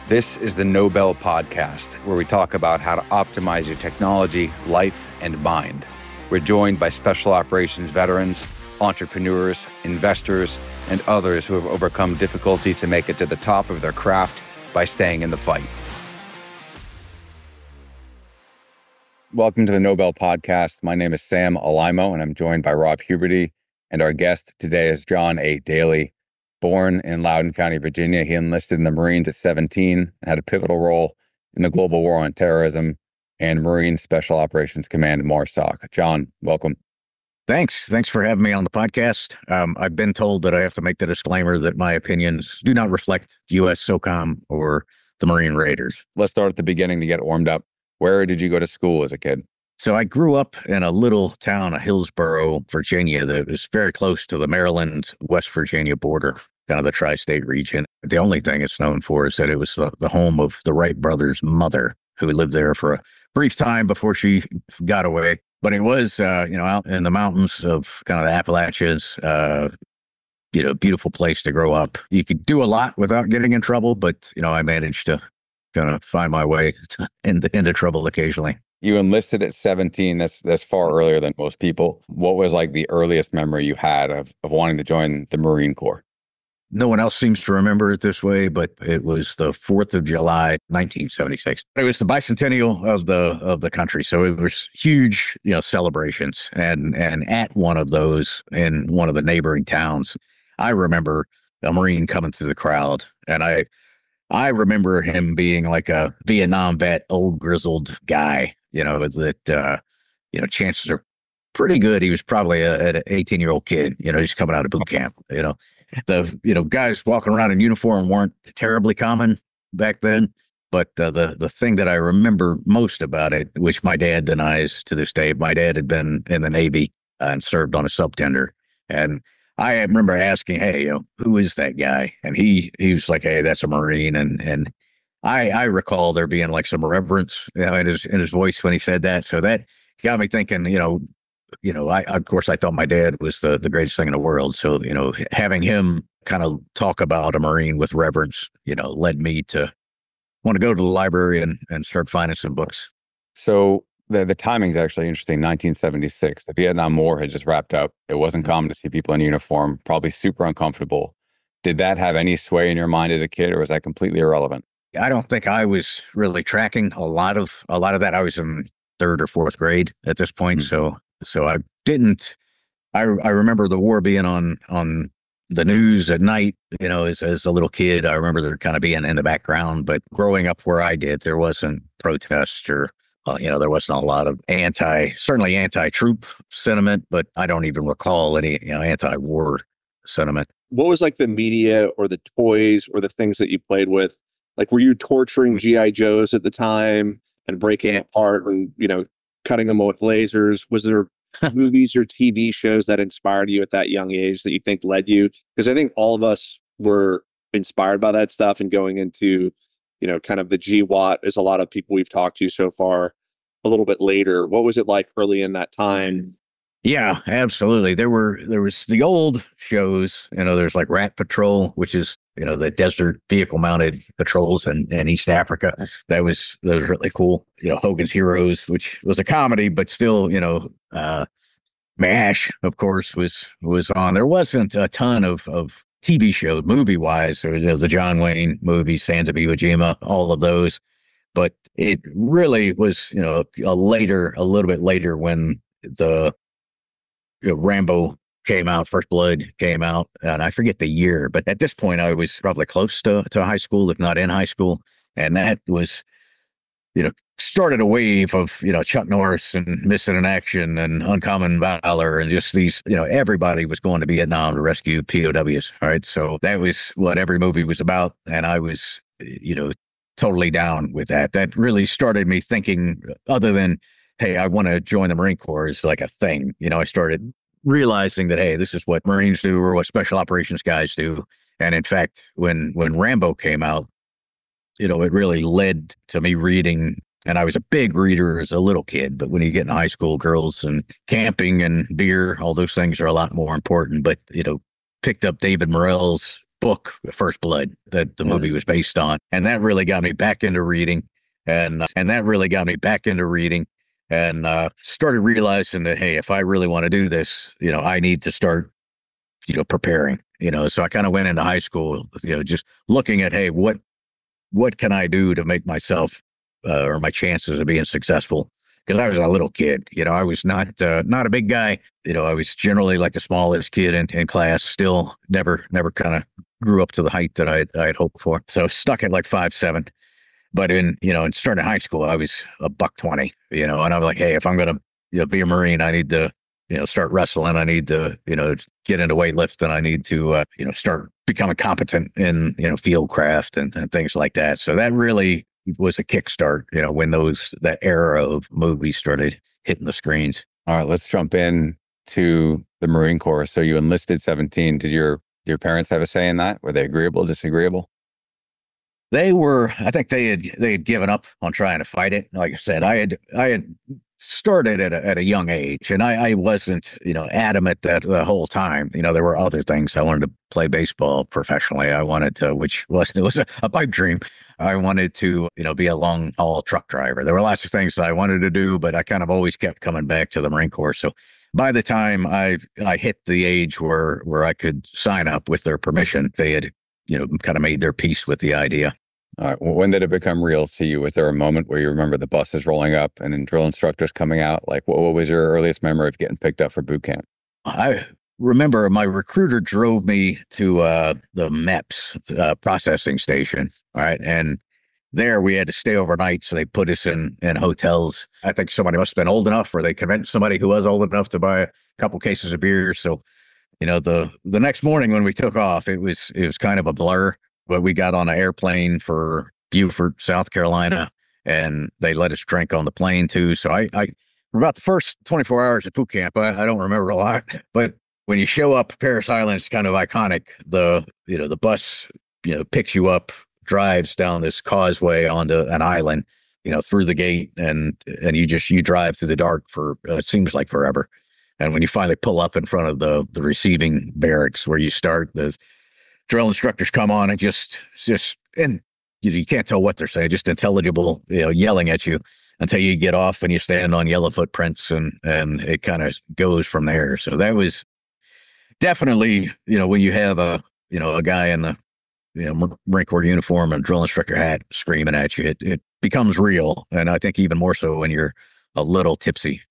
This is the Nobel Podcast, where we talk about how to optimize your technology, life, and mind. We're joined by special operations veterans, entrepreneurs, investors, and others who have overcome difficulty to make it to the top of their craft by staying in the fight. Welcome to the Nobel Podcast. My name is Sam Alaimo, and I'm joined by Rob Huberty. And our guest today is John A. Dailey. Born in Loudoun County, Virginia, he enlisted in the Marines at 17 and had a pivotal role in the global war on terrorism and Marine Special Operations Command, MARSOC. John, welcome. Thanks for having me on the podcast. I've been told that I have to make the disclaimer that my opinions do not reflect U.S. SOCOM or the Marine Raiders. Let's start at the beginning to get warmed up. Where did you go to school as a kid? So I grew up in a little town of Hillsborough, Virginia, that was very close to the Maryland, West Virginia border, kind of the tri-state region. The only thing it's known for is that it was the home of the Wright brothers' mother, who lived there for a brief time before she got away. But it was, out in the mountains of kind of the Appalachians, beautiful place to grow up. You could do a lot without getting in trouble, but, I managed to kind of find my way into trouble occasionally. You enlisted at 17. That's far earlier than most people. What was like the earliest memory you had of wanting to join the Marine Corps? No one else seems to remember it this way, but it was the 4th of July, 1976. It was the bicentennial of the country. So it was huge, celebrations. And at one of those in one of the neighboring towns, I remember a Marine coming through the crowd. And I remember him being like a Vietnam vet, old grizzled guy, chances are pretty good. He was probably an 18-year-old kid, just coming out of boot camp, The guys walking around in uniform weren't terribly common back then, but the thing that I remember most about it, which my dad denies to this day, my dad had been in the Navy and served on a subtender, and I remember asking, "Hey, who is that guy?" And he was like, "Hey, that's a Marine," and I recall there being like some reverence, in his voice when he said that, so that got me thinking, of course, I thought my dad was the greatest thing in the world. So, having him kind of talk about a Marine with reverence, led me to want to go to the library and start finding some books. So the timing's actually interesting. 1976, the Vietnam War had just wrapped up. It wasn't common to see people in uniform, probably super uncomfortable. Did that have any sway in your mind as a kid, or was that completely irrelevant? I don't think I was really tracking a lot of that. I was in 3rd or 4th grade at this point. Mm-hmm. So I didn't, I remember the war being on the news at night, as a little kid. I remember there kind of being in the background, but growing up where I did, there wasn't protests or, there wasn't a lot of certainly anti-troop sentiment, but I don't even recall any, anti-war sentiment. What was like the media or the toys or the things that you played with? Like, were you torturing G.I. Joes at the time and breaking apart and, cutting them with lasers? Was there movies or TV shows that inspired you at that young age that you think led you? Because I think all of us were inspired by that stuff and going into, kind of the GWOT, as a lot of people we've talked to so far, a little bit later. What was it like early in that time? Yeah, absolutely. There was the old shows, there's like Rat Patrol, which is, the desert vehicle mounted patrols in East Africa. That was really cool. Hogan's Heroes, which was a comedy, but still, MASH, of course, was on. There wasn't a ton of TV shows, movie wise, or the John Wayne movies, Sands of Iwo Jima, all of those. But it really was, a little bit later when the Rambo came out, First Blood came out, and I forget the year, but at this point I was probably close to high school, if not in high school. And that was, started a wave of, Chuck Norris and Missing in Action and Uncommon Valor and just these, everybody was going to Vietnam to rescue POWs. All right. So that was what every movie was about. And I was, totally down with that. That really started me thinking, other than, hey, I want to join the Marine Corps, is like a thing. I started realizing that, hey, this is what Marines do or what special operations guys do. And in fact, when Rambo came out, it really led to me reading. And I was a big reader as a little kid, but when you get in high school, girls and camping and beer, all those things are a lot more important. But, picked up David Morrell's book, First Blood, that the movie was based on. And that really got me back into reading. And started realizing that, hey, if I really want to do this, I need to start, preparing, so I kind of went into high school, just looking at, hey, what can I do to make myself or my chances of being successful? Because I was a little kid, I was not a big guy. I was generally like the smallest kid in class. Still, never kind of grew up to the height that I had hoped for. So stuck at like 5'7". But in starting high school, I was a $120. And I'm like, hey, if I'm gonna be a Marine, I need to start wrestling. I need to get into weightlifting. I need to start becoming competent in field craft and things like that. So that really was a kickstart, when that era of movies started hitting the screens. All right, let's jump in to the Marine Corps. So you enlisted 17. Did your parents have a say in that? Were they agreeable, disagreeable? They were. I think they had given up on trying to fight it. Like I said, I had started at a young age, and I wasn't adamant that the whole time. There were other things. I wanted to play baseball professionally. I wanted to, it was a pipe dream. I wanted to be a long haul truck driver. There were lots of things that I wanted to do, but I kind of always kept coming back to the Marine Corps. So by the time I hit the age where I could sign up with their permission, they had kind of made their peace with the idea. All right. Well, when did it become real to you? Was there a moment where you remember the buses rolling up and then drill instructors coming out? Like, what was your earliest memory of getting picked up for boot camp? I remember my recruiter drove me to the MEPS processing station. All right. And there we had to stay overnight. So they put us in hotels. I think somebody must have been old enough, or they convinced somebody who was old enough to buy a couple cases of beer. So, the next morning when we took off, it was kind of a blur. But we got on an airplane for Beaufort, South Carolina, and they let us drink on the plane too. So I for about the first 24 hours at boot camp, I don't remember a lot. But when you show up, Parris Island is kind of iconic. The bus picks you up, drives down this causeway onto an island, through the gate, and you drive through the dark for it seems like forever. And when you finally pull up in front of the receiving barracks where you start, the drill instructors come on and just and you can't tell what they're saying, just intelligible, yelling at you until you get off and you stand on yellow footprints, and it kind of goes from there. So that was definitely, when you have a guy in the Marine Corps uniform and drill instructor hat screaming at you, it becomes real. And I think even more so when you're a little tipsy.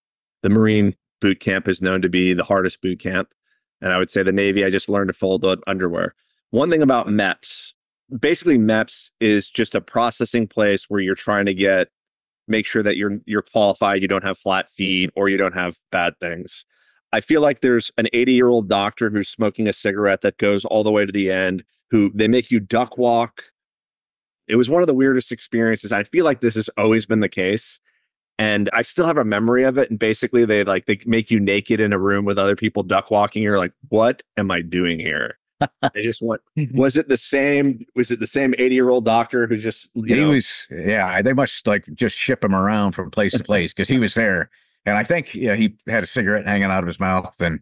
The Marine boot camp is known to be the hardest boot camp. And I would say the Navy, I just learned to fold underwear. One thing about MEPS, basically MEPS is just a processing place where you're trying to make sure that you're qualified, you don't have flat feet, or you don't have bad things. I feel like there's an 80-year-old doctor who's smoking a cigarette that goes all the way to the end, who they make you duck walk. It was one of the weirdest experiences. I feel like this has always been the case. And I still have a memory of it. And basically they make you naked in a room with other people duck walking. You're like, what am I doing here? I just went, was it the same 80-year-old doctor who just, they must just ship him around from place to place because he was there. And I think he had a cigarette hanging out of his mouth, and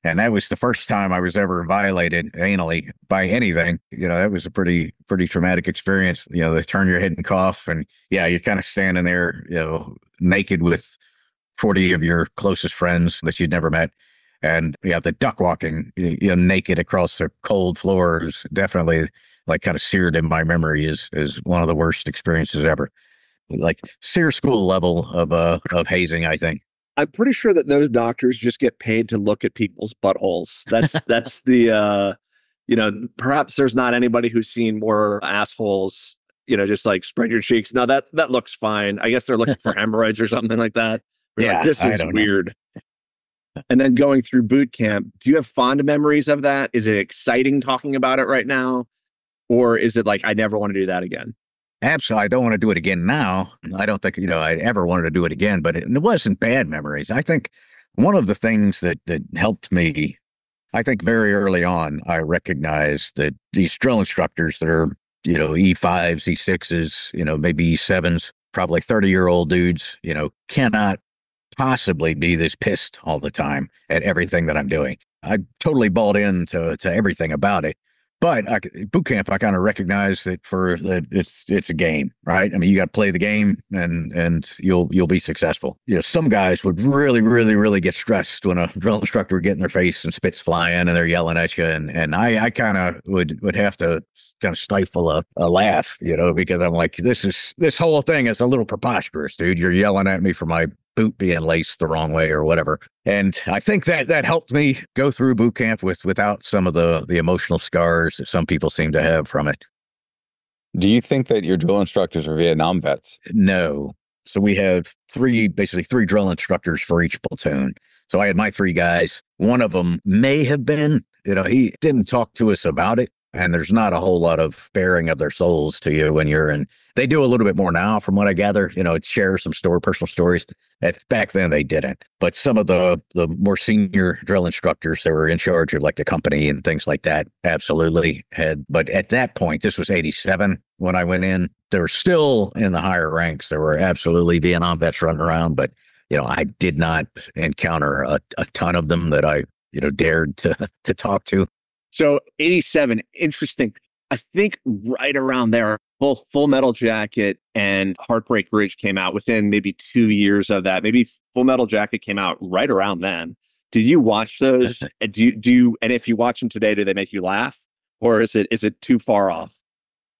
that was the first time I was ever violated anally by anything. That was a pretty traumatic experience. They turn your head and cough, and you're kind of standing there, naked with 40 of your closest friends that you'd never met. And the duck walking, naked across the cold floor is definitely kind of seared in my memory is one of the worst experiences ever. Like SEER school level of hazing, I think. I'm pretty sure that those doctors just get paid to look at people's buttholes. That's the perhaps there's not anybody who's seen more assholes, just like spread your cheeks. Now that looks fine. I guess they're looking for hemorrhoids or something like that. This is weird. And then going through boot camp, do you have fond memories of that? Is it exciting talking about it right now? Or is it like, I never want to do that again? Absolutely. I don't want to do it again now. I don't think, I ever wanted to do it again, but it wasn't bad memories. I think one of the things that helped me, I think very early on, I recognized that these drill instructors that are, E5s, E6s, maybe E7s, probably 30-year-old dudes, cannot possibly be this pissed all the time at everything that I'm doing. I totally bought into everything about it, But boot camp, I kind of recognize that it's a game, right? I mean, you got to play the game, and you'll be successful. Some guys would really, really, really get stressed when a drill instructor would get in their face and spits flying and they're yelling at you, and I kind of would have to kind of stifle a laugh, because I'm like, this whole thing is a little preposterous, dude. You're yelling at me for my boot being laced the wrong way or whatever. And I think that helped me go through boot camp without some of the emotional scars that some people seem to have from it. Do you think that your drill instructors are Vietnam vets? No. So we have basically three drill instructors for each platoon. So I had my three guys. One of them may have been, he didn't talk to us about it. And there's not a whole lot of bearing of their souls to you when you're in. They do a little bit more now, from what I gather. Share some personal stories. Back then they didn't. But some of the more senior drill instructors that were in charge of like the company and things like that absolutely had. But at that point, this was 87 when I went in. They were still in the higher ranks. There were absolutely Vietnam vets running around, but I did not encounter a ton of them that I dared to talk to. So 87, interesting. I think right around there, both Full Metal Jacket and Heartbreak Ridge came out within maybe 2 years of that. Maybe Full Metal Jacket came out right around then. Did you watch those? And if you watch them today, do they make you laugh, or is it too far off?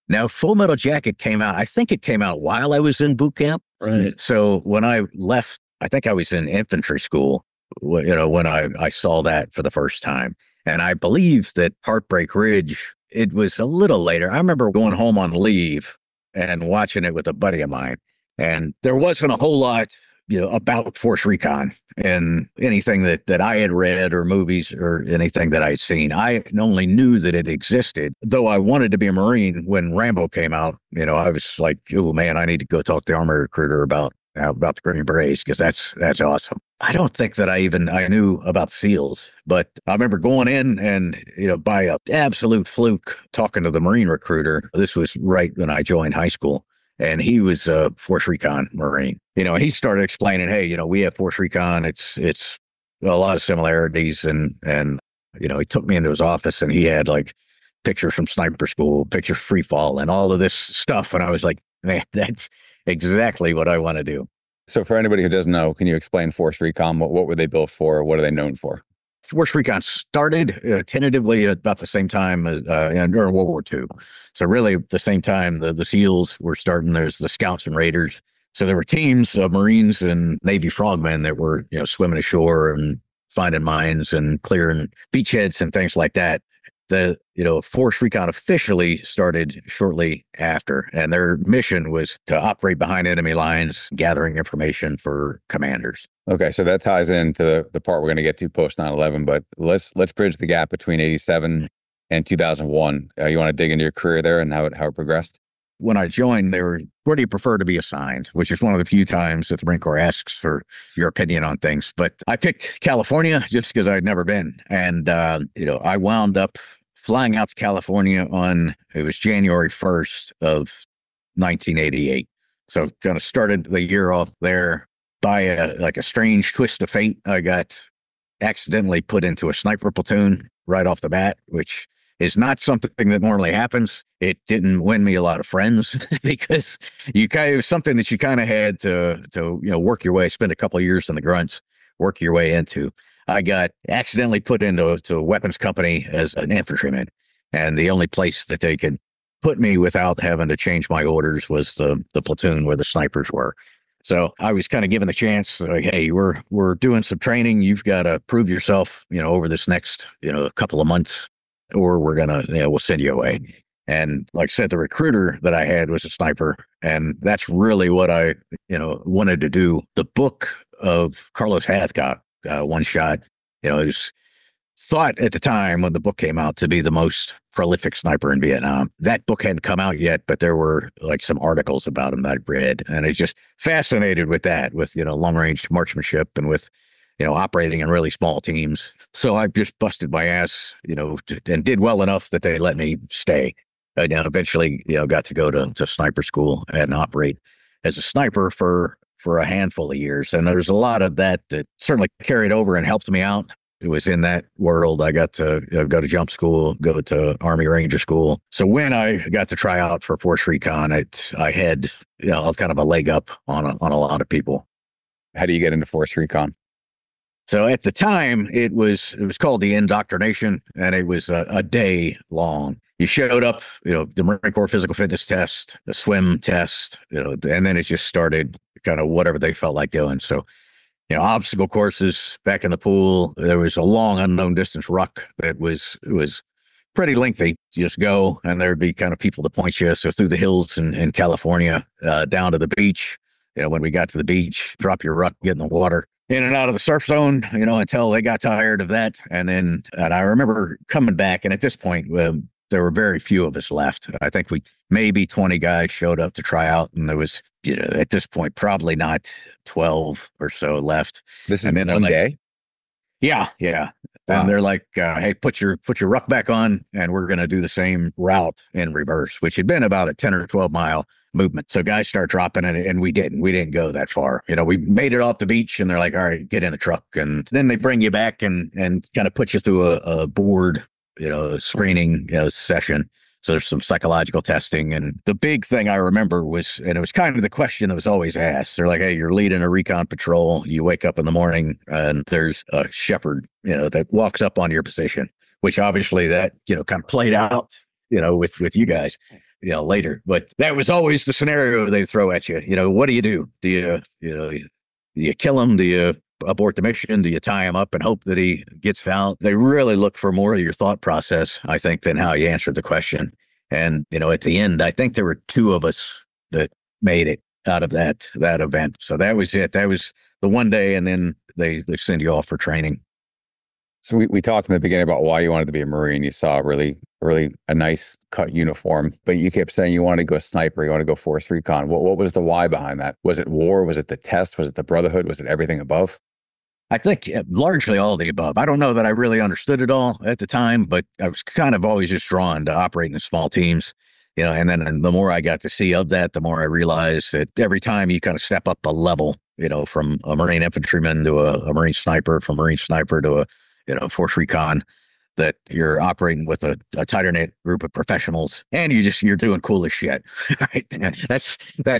Now, Full Metal Jacket came out. I think it came out while I was in boot camp. Right. So when I left, I think I was in infantry school. When I saw that for the first time. And I believe that Heartbreak Ridge, it was a little later. I remember going home on leave and watching it with a buddy of mine. And there wasn't a whole lot, about Force Recon and anything that I had read or movies or anything that I had seen. I only knew that it existed, though I wanted to be a Marine when Rambo came out. I was like, oh man, I need to go talk to the Army recruiter about the Green Berets, because that's awesome. I don't think that I knew about SEALs, but I remember going in and, by an absolute fluke, talking to the Marine recruiter. This was right when I joined high school, and he was a Force Recon Marine. He started explaining, hey, we have Force Recon. It's a lot of similarities. And he took me into his office, and he had like pictures from sniper school, pictures free fall, and all of this stuff. And I was like, man, that's exactly what I want to do. So for anybody who doesn't know, can you explain Force Recon? What were they built for? What are they known for? Force Recon started tentatively about the same time during World War II. So really the same time the SEALs were starting. There's the Scouts and Raiders. So there were teams of Marines and Navy frogmen that were swimming ashore and finding mines and clearing beachheads and things like that. The Force Recon officially started shortly after, and their mission was to operate behind enemy lines, gathering information for commanders. Okay, so that ties into the part we're going to get to post 9/11, but let's bridge the gap between 87 and 2001. You want to dig into your career there and how it progressed? When I joined, they were, where do you prefer to be assigned? Which is one of the few times that the Marine Corps asks for your opinion on things. But I picked California just because I'd never been. And, I wound up flying out to California it was January 1st of 1988. So kind of started the year off there by a strange twist of fate. I got accidentally put into a sniper platoon right off the bat, which is not something that normally happens. It didn't win me a lot of friends because it was something that you kind of had to work your way, spend a couple of years in the grunts, work your way into. I got accidentally put into a weapons company as an infantryman, and the only place that they could put me without having to change my orders was the platoon where the snipers were. So I was kind of given the chance, like, hey, we're doing some training. You've got to prove yourself, over this next, couple of months, or we're gonna, we'll send you away. And like I said, the recruiter that I had was a sniper, and that's really what I, wanted to do. The book of Carlos Hathcock, One Shot, it was thought at the time when the book came out to be the most prolific sniper in Vietnam. That book hadn't come out yet, but there were like some articles about him that I read, and I was just fascinated with that, with, long range marksmanship and with, operating in really small teams. So I just busted my ass, and did well enough that they let me stay. And eventually, got to go to sniper school and operate as a sniper for a handful of years. And there's a lot of that certainly carried over and helped me out. was in that world. I got to go to jump school, go to Army Ranger school. So when I got to try out for Force Recon, I had kind of a leg up on a lot of people. How do you get into Force Recon? So at the time, it was called the indoctrination, and it was a day long. You showed up, the Marine Corps physical fitness test, the swim test, and then it just started kind of whatever they felt like doing. So, obstacle courses back in the pool. There was a long unknown distance ruck that was pretty lengthy. You just go, and there'd be kind of people to point you. So through the hills in California, down to the beach. When we got to the beach, drop your ruck, get in the water, in and out of the surf zone, until they got tired of that. And I remember coming back, and at this point, there were very few of us left. I think maybe 20 guys showed up to try out, and there was, at this point, probably not 12 or so left. This is and then one day? Yeah. Wow. And they're like, hey, put your ruck back on, and we're going to do the same route in reverse, which had been about a 10 or 12 mile movement. So guys start dropping it, and we didn't go that far. We made it off the beach, and they're like, all right, get in the truck. And then they bring you back and kind of put you through a board, screening session. So there's some psychological testing. And the big thing I remember was, and it was kind of the question that was always asked. They're like, hey, you're leading a recon patrol. You wake up in the morning and there's a shepherd, that walks up on your position, which obviously that, kind of played out, with you guys, later. But that was always the scenario they throw at you. What do? Do you kill him? Do you abort the mission? Do you tie him up and hope that he gets out? They really look for more of your thought process, I think, than how you answered the question. And, at the end, I think there were 2 of us that made it out of that event. So that was it. That was the one day, and then they send you off for training. So we talked in the beginning about why you wanted to be a Marine. You saw really a nice cut uniform, but you kept saying you wanted to go sniper, you want to go Force Recon. What was the why behind that? Was it war? Was it the test? Was it the brotherhood? Was it everything above? I think largely all of the above. I don't know that I really understood it all at the time, but I was kind of always just drawn to operating in small teams, and then the more I got to see of that, the more I realized that every time you kind of step up a level, from a Marine infantryman to a Marine sniper, from Marine sniper to a, Force Recon, that you're operating with a tighter knit group of professionals, and you're doing cool as shit. Right? That's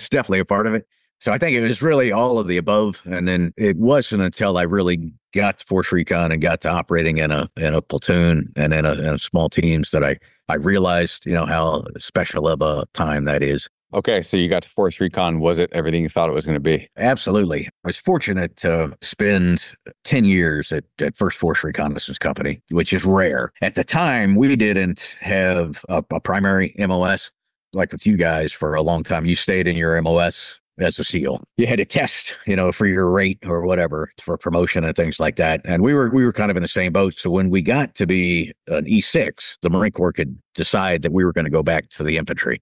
definitely a part of it. So I think it was really all of the above. And then it wasn't until I really got to Force Recon and got to operating in a platoon and in a small teams that I realized, how special of a time that is. Okay, so you got to Force Recon. Was it everything you thought it was going to be? Absolutely. I was fortunate to spend 10 years at First Force Reconnaissance Company, which is rare. At the time, we didn't have a primary MOS like with you guys for a long time. You stayed in your MOS as a SEAL. You had to test, for your rate or whatever for promotion and things like that. And we were kind of in the same boat. So when we got to be an E6, the Marine Corps could decide that we were going to go back to the infantry.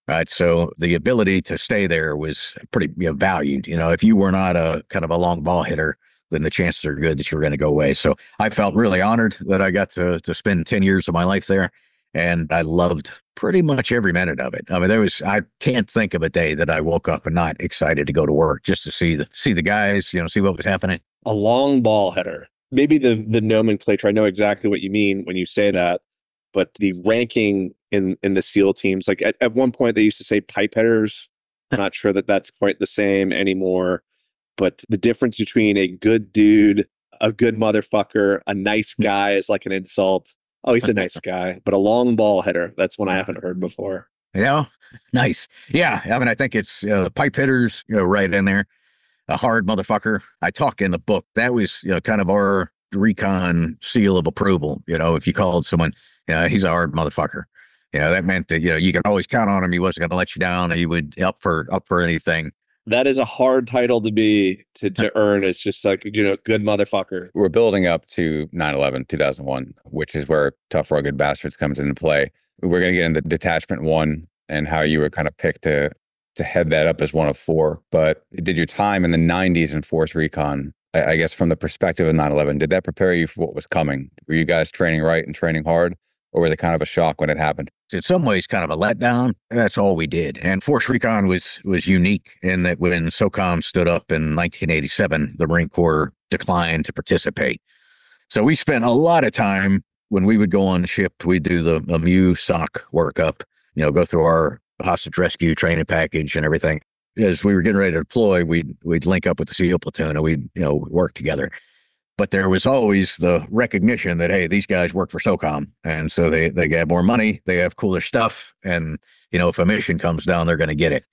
Right. So the ability to stay there was pretty valued. If you were not a kind of a long ball hitter, then the chances are good that you were going to go away. So I felt really honored that I got to spend 10 years of my life there. And I loved pretty much every minute of it. I mean, I can't think of a day that I woke up and not excited to go to work just to see the guys, see what was happening. A long ball header. Maybe the nomenclature, I know exactly what you mean when you say that, but the ranking in the SEAL teams, like at one point they used to say pipe headers. I'm not sure that that's quite the same anymore, but the difference between a good dude, a good motherfucker, a nice guy is like an insult. Oh, he's a nice guy, but a long ball header, that's one I haven't heard before. Yeah, nice. Yeah, I mean, I think it's pipe hitters, right in there. A hard motherfucker. I talk in the book. That was, kind of our recon seal of approval. If you called someone, he's a hard motherfucker. That meant that, you could always count on him. He wasn't going to let you down. He would up for anything. That is a hard title to be, to earn. It's just like, good motherfucker. We're building up to 9/11, 2001, which is where Tough Rugged Bastards comes into play. We're going to get into Detachment 1 and how you were kind of picked to head that up as one of 4. But did your time in the 90s in Force Recon, I guess from the perspective of 9/11, did that prepare you for what was coming? Were you guys training right and training hard? Or was it kind of a shock when it happened? In some ways, kind of a letdown. That's all we did. And Force Recon was unique in that when SOCOM stood up in 1987, the Marine Corps declined to participate. So we spent a lot of time when we would go on the ship. We'd do the MEU SOC workup, go through our hostage rescue training package and everything. As we were getting ready to deploy, we'd link up with the SEAL platoon and we'd work together. But there was always the recognition that, hey, these guys work for SOCOM, and so they get more money, they have cooler stuff, and if a mission comes down, they're going to get it.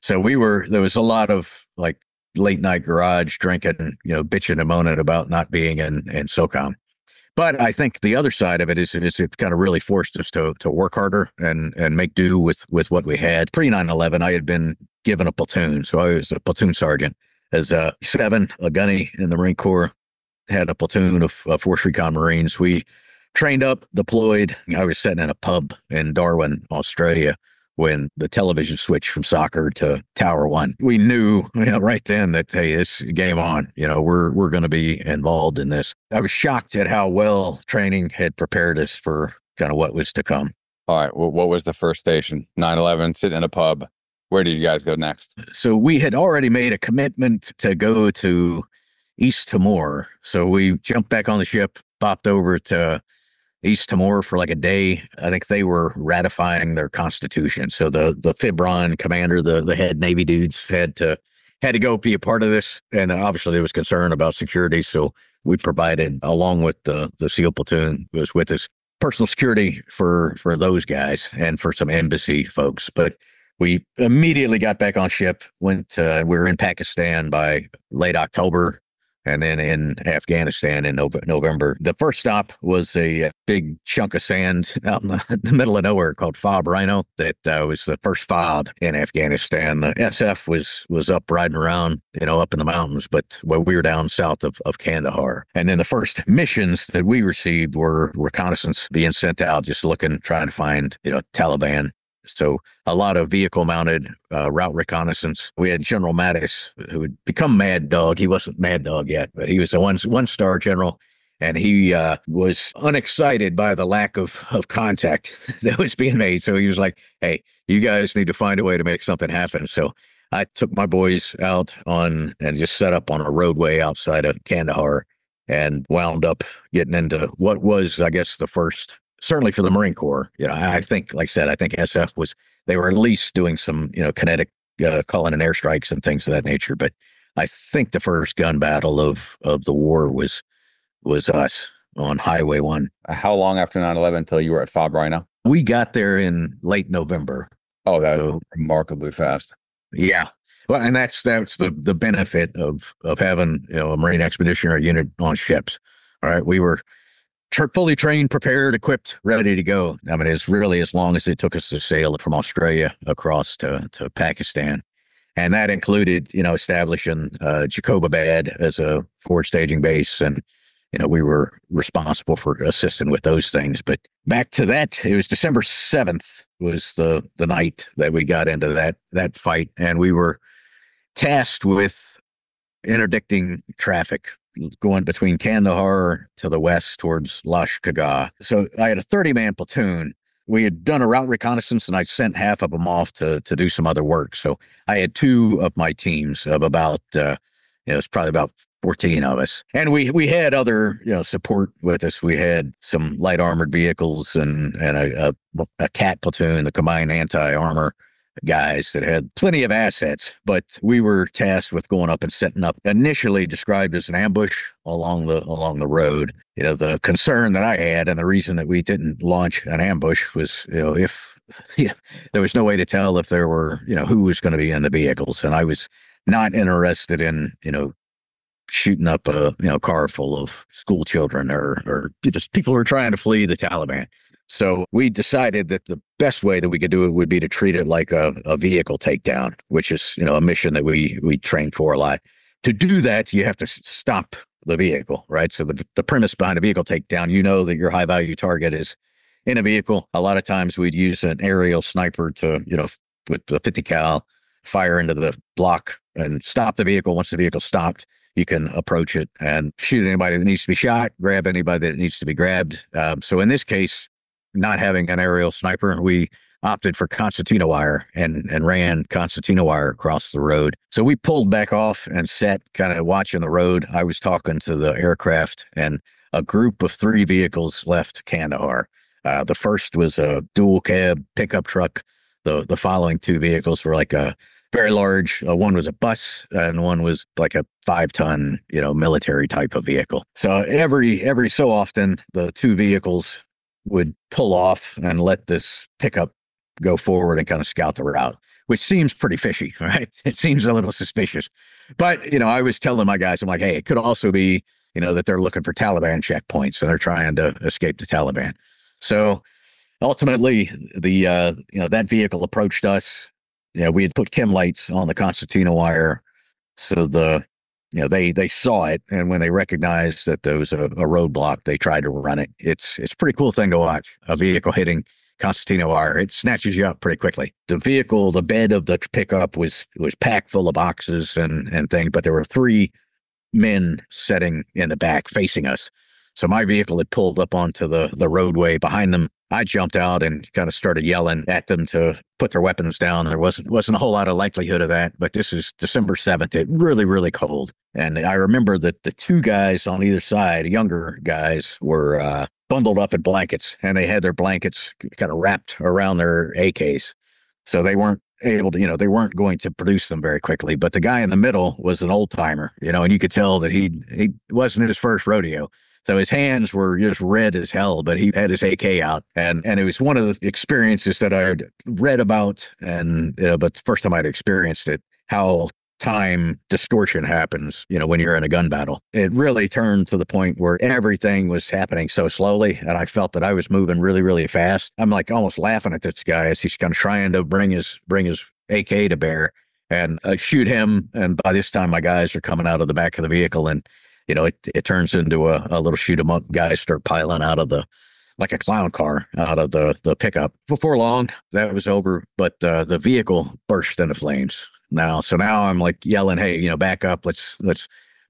So there was a lot of like late night garage drinking, bitching and moaning about not being in SOCOM. But I think the other side of it is it kind of really forced us to work harder and make do with what we had. Pre 9/11, I had been given a platoon, so I was a platoon sergeant as a 7, a gunny in the Marine Corps. Had a platoon of Force Recon Marines. We trained up, deployed. I was sitting in a pub in Darwin, Australia, when the television switched from soccer to Tower One. We knew, right then that, hey, it's game on. We're going to be involved in this. I was shocked at how well training had prepared us for kind of what was to come. All right. Well, what was the first station? 9/11, sitting in a pub. Where did you guys go next? So we had already made a commitment to go to East Timor. So we jumped back on the ship, popped over to East Timor for like a day. I think they were ratifying their constitution. So the FIBRON commander, the head Navy dudes had to go be a part of this. And obviously there was concern about security. So we provided, along with the SEAL platoon who was with us, personal security for those guys and for some embassy folks. But we immediately got back on ship, we were in Pakistan by late October, and then in Afghanistan in November. The first stop was a big chunk of sand out in the middle of nowhere called Fob Rhino. That was the first fob in Afghanistan. The SF was up riding around, up in the mountains, but we were down south of Kandahar. And then the first missions that we received were reconnaissance being sent out, just trying to find, Taliban. So a lot of vehicle-mounted route reconnaissance. We had General Mattis, who had become Mad Dog. He wasn't Mad Dog yet, but he was a one-star general, and he was unexcited by the lack of contact that was being made. So he was like, hey, you guys need to find a way to make something happen. So I took my boys out and just set up on a roadway outside of Kandahar and wound up getting into what was, I guess, the first, certainly for the Marine Corps. I think, like I said, I think SF they were at least doing some, kinetic calling in airstrikes and things of that nature. But I think the first gun battle of the war was us on Highway 1. How long after 9/11 until you were at Fob Rhino? We got there in late November. Oh, that was remarkably fast. Yeah. Well, and that's the benefit of having, a Marine Expeditionary Unit on ships. All right. We were fully trained, prepared, equipped, ready to go. I mean, it's really as long as it took us to sail from Australia across to Pakistan. And that included, establishing Jacobabad as a forward staging base. And, we were responsible for assisting with those things. But back to that, it was December 7th was the night that we got into that fight. And we were tasked with interdicting traffic going between Kandahar to the west towards Lashkargah. So I had a 30-man platoon. We had done a route reconnaissance, and I sent half of them off to do some other work. So I had 2 of my teams of about, it was probably about 14 of us. And we had other, support with us. We had some light armored vehicles and a CAT platoon, the combined anti-armor guys that had plenty of assets, but we were tasked with going up and setting up, initially described as an ambush along the road. The concern that I had, and the reason that we didn't launch an ambush was, if there was no way to tell if there were, who was going to be in the vehicles. And I was not interested in, shooting up a car full of school children or just people who are trying to flee the Taliban. So we decided that the best way that we could do it would be to treat it like a vehicle takedown, which is, a mission that we trained for a lot. To do that, you have to stop the vehicle, right? So the premise behind a vehicle takedown, that your high value target is in a vehicle. A lot of times we'd use an aerial sniper to, with the 50 cal, fire into the block and stop the vehicle. Once the vehicle stopped, you can approach it and shoot anybody that needs to be shot, grab anybody that needs to be grabbed. So in this case, not having an aerial sniper, we opted for concertina wire and ran concertina wire across the road. So we pulled back off and sat kind of watching the road. I was talking to the aircraft, and a group of 3 vehicles left Kandahar. The first was a dual cab pickup truck. The following 2 vehicles were like a very large. One was a bus, and one was like a 5-ton, military type of vehicle. So every so often, the 2 vehicles would pull off and let this pickup go forward and kind of scout the route, which seems pretty fishy, right? It seems a little suspicious. But, I was telling my guys, I'm like, hey, it could also be, that they're looking for Taliban checkpoints and they're trying to escape the Taliban. So ultimately, that vehicle approached us. We had put chem lights on the concertina wire, so they saw it, and when they recognized that there was a roadblock, they tried to run it. It's a pretty cool thing to watch. A vehicle hitting concertina wire, it snatches you up pretty quickly. The bed of the pickup was packed full of boxes and things, but there were 3 men sitting in the back facing us. So my vehicle had pulled up onto the roadway behind them. I jumped out and kind of started yelling at them to put their weapons down. There wasn't a whole lot of likelihood of that, but this is December 7th. It really, really cold. And I remember that the 2 guys on either side, younger guys, were bundled up in blankets, and they had their blankets kind of wrapped around their AKs. So they weren't able to, they weren't going to produce them very quickly. But the guy in the middle was an old timer, and you could tell that he wasn't his first rodeo. So his hands were just red as hell, but he had his AK out. And it was one of the experiences that I had read about, but the first time I'd experienced it, how time distortion happens, when you're in a gun battle. It really turned to the point where everything was happening so slowly, and I felt that I was moving really, really fast. I'm like almost laughing at this guy as he's kind of trying to bring his AK to bear, and I shoot him. And by this time, my guys are coming out of the back of the vehicle, and it turns into a little shoot 'em up. Guys start piling out of like a clown car out of the pickup. Before long, that was over, but the vehicle burst into flames. Now I'm like yelling, hey, back up. Let's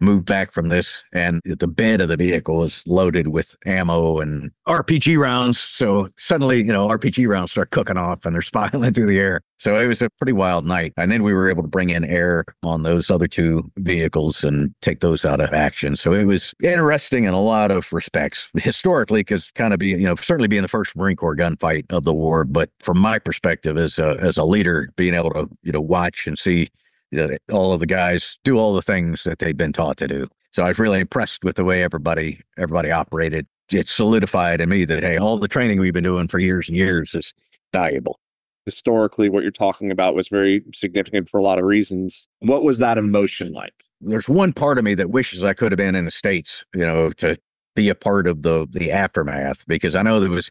move back from this. And the bed of the vehicle is loaded with ammo and RPG rounds. So suddenly, RPG rounds start cooking off and they're spiraling through the air. So it was a pretty wild night. And then we were able to bring in air on those other 2 vehicles and take those out of action. So it was interesting in a lot of respects, historically, because kind of certainly being the first Marine Corps gunfight of the war. But from my perspective as a leader, being able to, watch and see all of the guys do all the things that they've been taught to do. So I was really impressed with the way everybody operated. It solidified in me that, hey, all the training we've been doing for years and years is valuable. Historically, what you're talking about was very significant for a lot of reasons. What was that emotion like? There's one part of me that wishes I could have been in the States, to be a part of the aftermath, because I know there was,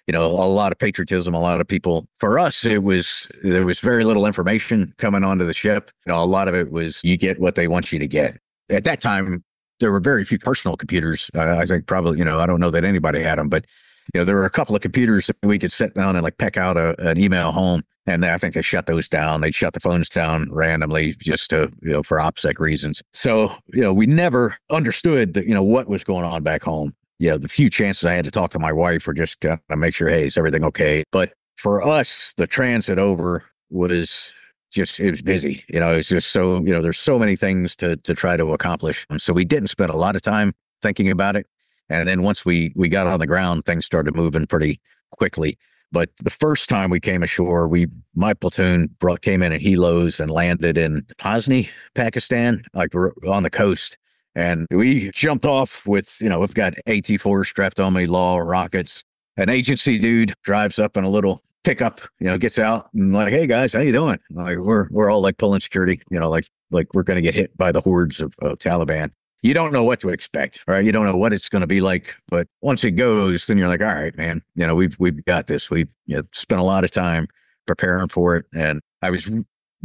a lot of patriotism, a lot of people. For us, there was very little information coming onto the ship. A lot of it was you get what they want you to get. At that time, there were very few personal computers. I think probably, I don't know that anybody had them, but there were a couple of computers that we could sit down and like peck out an email home. And I think they shut those down. They'd shut the phones down randomly just to, for OPSEC reasons. So, we never understood that, what was going on back home. The few chances I had to talk to my wife were just to make sure, hey, is everything okay? But for us, the transit over was just, it was busy. It's just so, there's so many things to try to accomplish. And so we didn't spend a lot of time thinking about it. And then once we got on the ground, things started moving pretty quickly. But the first time we came ashore, my platoon came in helos and landed in Ghazni, Pakistan, like on the coast. And we jumped off with, we've got AT-4 strapped on me, law, rockets. An agency dude drives up in a little pickup, gets out and like, hey guys, how you doing? Like we're all like pulling security, like we're going to get hit by the hordes of Taliban. You don't know what to expect, right? You don't know what it's going to be like, but once it goes, then you're like, all right, man, we've got this. We've spent a lot of time preparing for it. And I was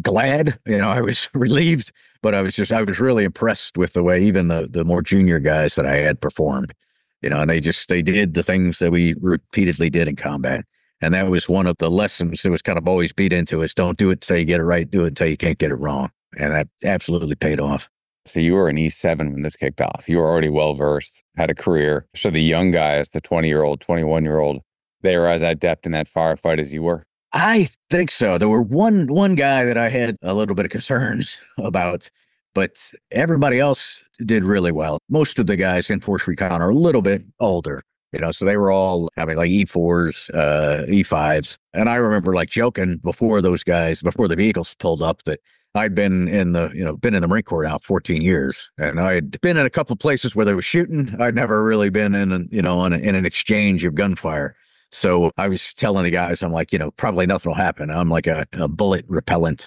glad, I was relieved, but I was really impressed with the way even the more junior guys that I had performed, and they did the things that we repeatedly did in combat. And that was one of the lessons that was kind of always beat into us. Don't do it till you get it right. Do it until you can't get it wrong. And that absolutely paid off. So you were an E7 when this kicked off. You were already well-versed, had a career. So the young guys, the 20-year-old, 21-year-old, they were as adept in that firefight as you were? I think so. There were one guy that I had a little bit of concerns about, but everybody else did really well. Most of the guys in Force Recon are a little bit older, so they were all having like E4s, E5s. And I remember like joking before the vehicles pulled up, that I'd been in the Marine Corps now 14 years, and I'd been in a couple of places where they were shooting. I'd never really been in an exchange of gunfire. So I was telling the guys, I'm like, probably nothing will happen. I'm like a bullet repellent,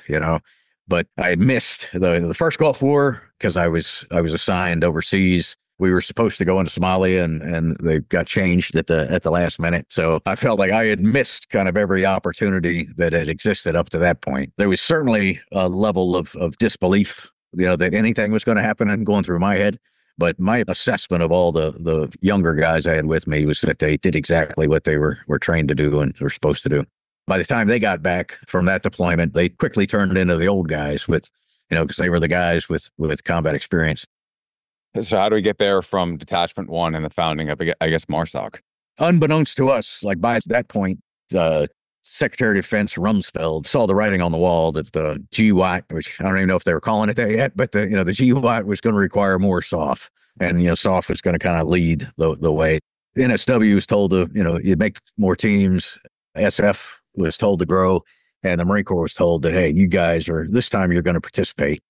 but I had missed the first Gulf War because I was assigned overseas. We were supposed to go into Somalia, and they got changed at the last minute. So I felt like I had missed kind of every opportunity that had existed up to that point. There was certainly a level of disbelief, that anything was going to happen and going through my head. But my assessment of all the younger guys I had with me was that they did exactly what they were trained to do and were supposed to do. By the time they got back from that deployment, they quickly turned into the old guys because they were the guys with combat experience. So how do we get there from Detachment 1 and the founding of, I guess, MARSOC? Unbeknownst to us, like by that point, the Secretary of Defense Rumsfeld saw the writing on the wall that the GWOT, which I don't even know if they were calling it that yet, but the GWOT was going to require more SOF, and SOF was going to kind of lead the way. NSW was told to you'd make more teams. SF was told to grow, and the Marine Corps was told that, hey, you guys this time you're going to participate.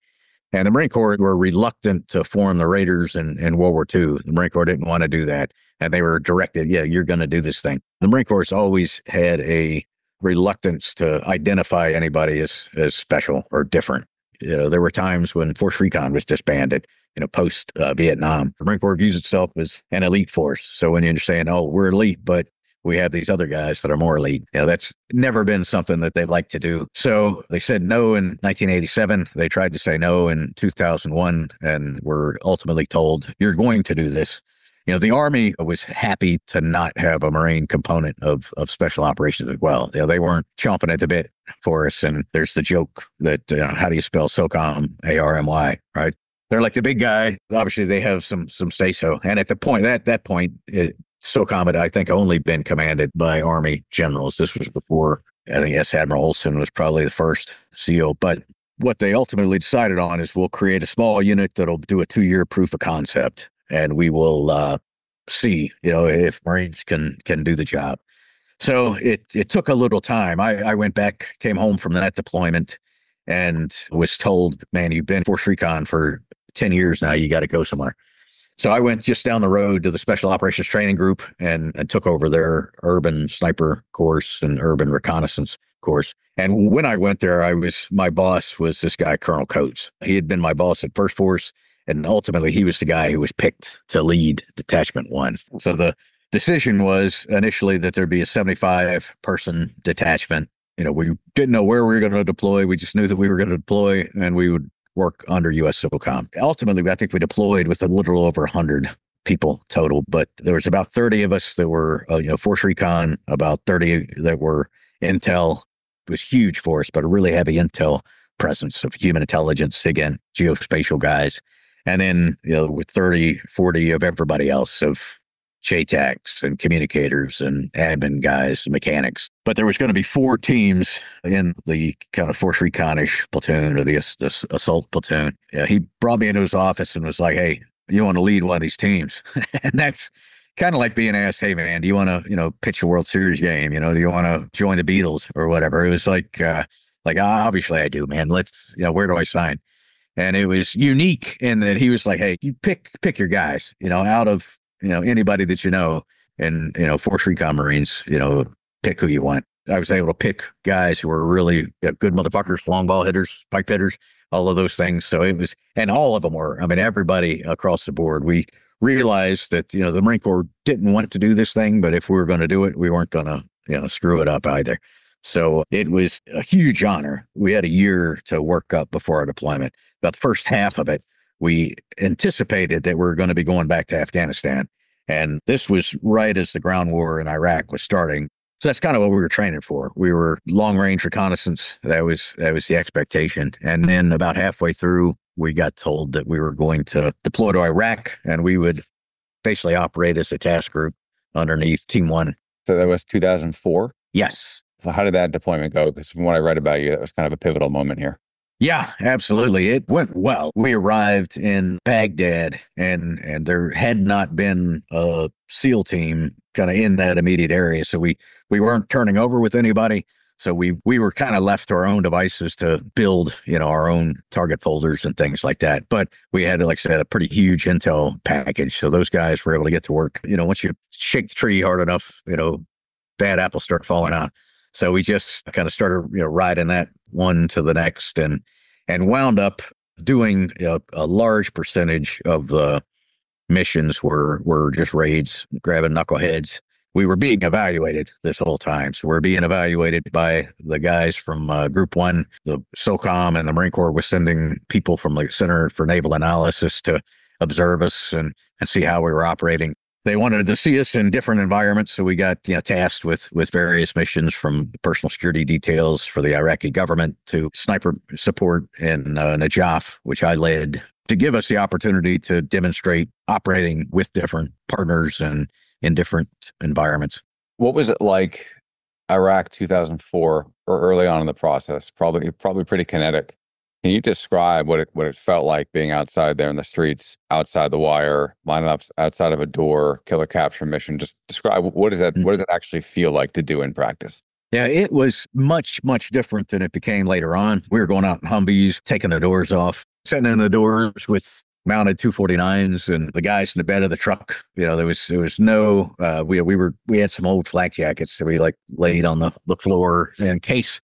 And the Marine Corps were reluctant to form the Raiders in World War II. The Marine Corps didn't want to do that, and they were directed, yeah, you're going to do this thing. The Marine Corps always had a reluctance to identify anybody as special or different. There were times when Force Recon was disbanded, post Vietnam. The Marine Corps views itself as an elite force. So when you understand, oh, we're elite, but we have these other guys that are more elite, that's never been something that they like to do. So they said no in 1987. They tried to say no in 2001 and were ultimately told, you're going to do this. The Army was happy to not have a Marine component of special operations as well. They weren't chomping at the bit for us. And there's the joke that, how do you spell SOCOM, ARMY, right? They're like the big guy. Obviously, they have some say-so. And at that point, SOCOM had, I think, only been commanded by Army generals. This was before, I think, Admiral Olson was probably the first CO. But what they ultimately decided on is we'll create a small unit that'll do a 2-year proof of concept, and we will see, if Marines can do the job. So it took a little time. I went back, came home from that deployment, and was told, man, you've been Force Recon for 10 years now. You got to go somewhere. So I went just down the road to the Special Operations Training Group and took over their urban sniper course and urban reconnaissance course. And when I went there, my boss was this guy, Colonel Coates. He had been my boss at First Force, and ultimately he was the guy who was picked to lead Detachment 1. So the decision was initially that there'd be a 75-person detachment. We didn't know where we were going to deploy. We just knew that we were going to deploy, and we would work under U.S. SOCOM. Ultimately, I think we deployed with a little over 100 people total, but there was about 30 of us that were, Force Recon, about 30 that were Intel. It was huge for us, but a really heavy Intel presence of human intelligence, again, geospatial guys. And then, with 30, 40 of everybody else, of JTACs and communicators and admin guys, mechanics. But there was going to be 4 teams in the kind of Force Recon-ish platoon, or the assault platoon. He brought me into his office and was like, hey, you want to lead one of these teams? And that's kind of like being asked, hey, man, do you want to, pitch a World Series game? Do you want to join the Beatles or whatever? It was like obviously I do, man. Let's, where do I sign? And it was unique in that he was like, hey, you pick your guys, out of, anybody that and, Force Recon Marines, pick who you want. I was able to pick guys who were really good motherfuckers, long ball hitters, pipe hitters, all of those things. So it was, and all of them were, everybody across the board. We realized that, the Marine Corps didn't want to do this thing, but if we were going to do it, we weren't going to, screw it up either. So it was a huge honor. We had a year to work up before our deployment. About the first half of it, we anticipated that we were going to be going back to Afghanistan. And this was right as the ground war in Iraq was starting. So that's kind of what we were training for. We were long range reconnaissance. That was the expectation. And then about halfway through, we got told that we were going to deploy to Iraq, and we would basically operate as a task group underneath Team 1. So that was 2004? Yes. So how did that deployment go? Because from what I read about you, that was kind of a pivotal moment here. Yeah, absolutely. It went well. We arrived in Baghdad, and there had not been a SEAL team kind of in that immediate area. So we weren't turning over with anybody. So we were kind of left to our own devices to build, our own target folders and things like that. But we had, like I said, a pretty huge intel package. So those guys were able to get to work. Once you shake the tree hard enough, bad apples start falling out. So we just kind of started, riding that one to the next, and wound up doing a large percentage of the missions were just raids, grabbing knuckleheads. We were being evaluated this whole time. So we're being evaluated by the guys from Group 1. The SOCOM and the Marine Corps was sending people from the Center for Naval Analysis to observe us and see how we were operating. They wanted to see us in different environments, so we got tasked with various missions, from personal security details for the Iraqi government to sniper support in Najaf, which I led, to give us the opportunity to demonstrate operating with different partners and in different environments. What was it like Iraq 2004 or early on in the process? Probably pretty kinetic. Can you describe what it felt like being outside there in the streets, outside the wire, lining up outside of a door, killer capture mission? Just describe what does it actually feel like to do in practice? Yeah, it was much, much different than it became later on. We were going out in Humvees, taking the doors off, sitting in the doors with mounted 249s, and the guys in the bed of the truck. There was no we had some old flak jackets that we laid on the floor in case.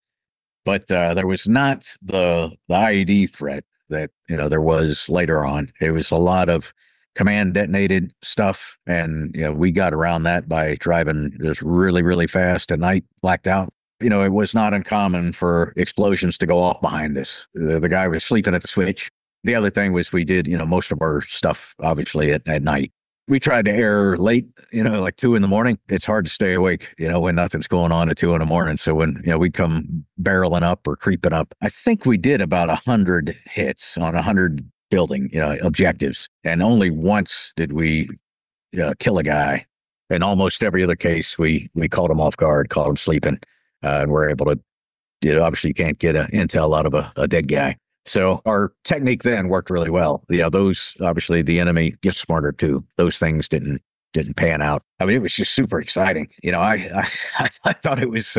But there was not the IED threat that there was later on. It was a lot of command detonated stuff, and we got around that by driving just really, really fast at night, blacked out. It was not uncommon for explosions to go off behind us. The guy was sleeping at the switch. The other thing was we did most of our stuff obviously at night. We tried to air late, like 2 a.m. It's hard to stay awake, when nothing's going on at 2 a.m. So when, we'd come barreling up or creeping up, I think we did about 100 hits on 100 building, objectives. And only once did we kill a guy. In almost every other case, we caught him off guard, caught him sleeping, and we're able to, obviously you can't get intel out of a dead guy. So our technique then worked really well. Those, obviously the enemy gets smarter too. Those things didn't pan out. I mean, it was just super exciting. I thought it was,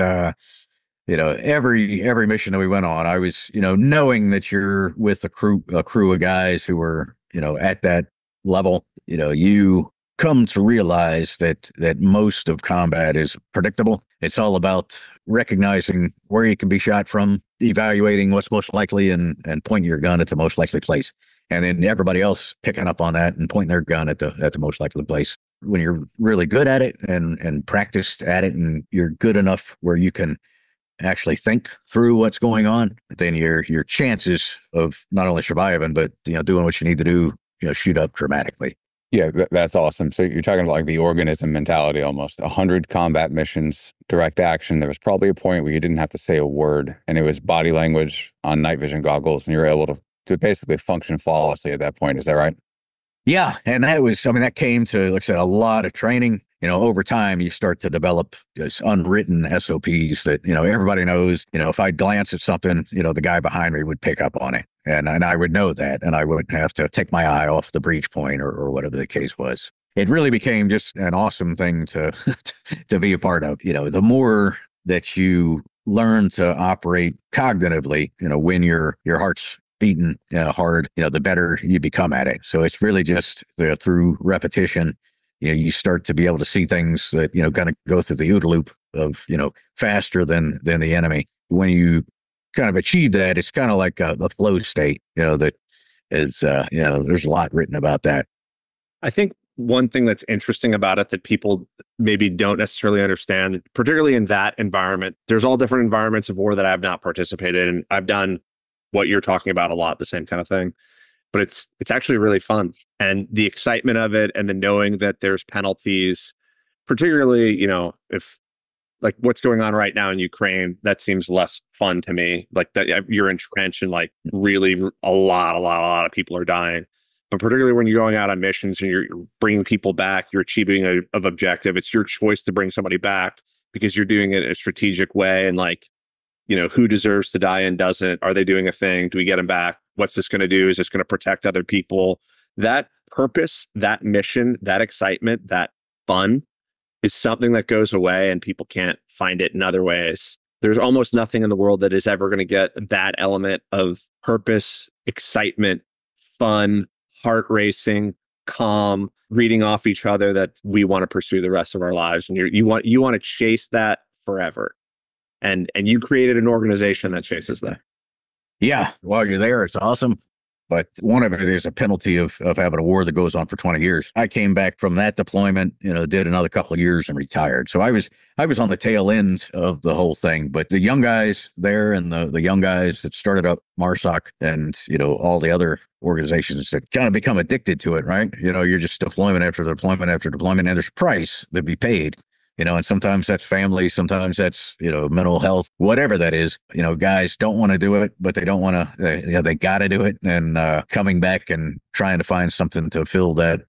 every mission that we went on, I was, knowing that you're with a crew of guys who were, at that level, you come to realize that most of combat is predictable. It's all about recognizing where you can be shot from, evaluating what's most likely, and pointing your gun at the most likely place. And then everybody else picking up on that and pointing their gun at the most likely place. When you're really good at it and practiced at it, and you're good enough where you can actually think through what's going on, then your chances of not only surviving, but doing what you need to do, shoot up dramatically. Yeah, that's awesome. So you're talking about the organism mentality almost. 100 combat missions, direct action. There was probably a point where you didn't have to say a word, and it was body language on night vision goggles, and you were able to basically function flawlessly at that point. Is that right? Yeah, and that came to, like I said, a lot of training. Over time, you start to develop this unwritten SOPs that, everybody knows, if I glance at something, the guy behind me would pick up on it. And I would know that, and I wouldn't have to take my eye off the breach point or whatever the case was. It really became just an awesome thing to to be a part of. The more that you learn to operate cognitively, when your heart's beating hard, the better you become at it. So it's really just through repetition. You start to be able to see things that, kind of go through the OODA loop of, faster than the enemy. When you kind of achieve that, it's kind of like a flow state, that is, there's a lot written about that. I think one thing that's interesting about it that people maybe don't necessarily understand, particularly in that environment, there's all different environments of war that I've not participated in. I've done what you're talking about a lot, the same kind of thing. But it's actually really fun, and the excitement of it, and the knowing that there's penalties, particularly if like what's going on right now in Ukraine, that seems less fun to me. Like that you're entrenched and really a lot of people are dying. But particularly when you're going out on missions and you're bringing people back, you're achieving an objective. It's your choice to bring somebody back because you're doing it in a strategic way, and who deserves to die and doesn't? Are they doing a thing? Do we get them back? What's this going to do? Is this going to protect other people? That purpose, that mission, that excitement, that fun is something that goes away and people can't find it in other ways. There's almost nothing in the world that is ever going to get that element of purpose, excitement, fun, heart racing, calm, reading off each other that we want to pursue the rest of our lives. And you want to chase that forever. And you created an organization that chases that. Yeah, while you're there, it's awesome. But one of it is a penalty of having a war that goes on for 20 years. I came back from that deployment, did another couple of years and retired. So I was on the tail end of the whole thing. But the young guys there and the young guys that started up MARSOC and, all the other organizations that kind of become addicted to it, right? You're just deployment after deployment after deployment, and there's a price to be paid. And sometimes that's family, sometimes that's, mental health, whatever that is. Guys don't want to do it, but they don't want to, they got to do it. And coming back and trying to find something to fill that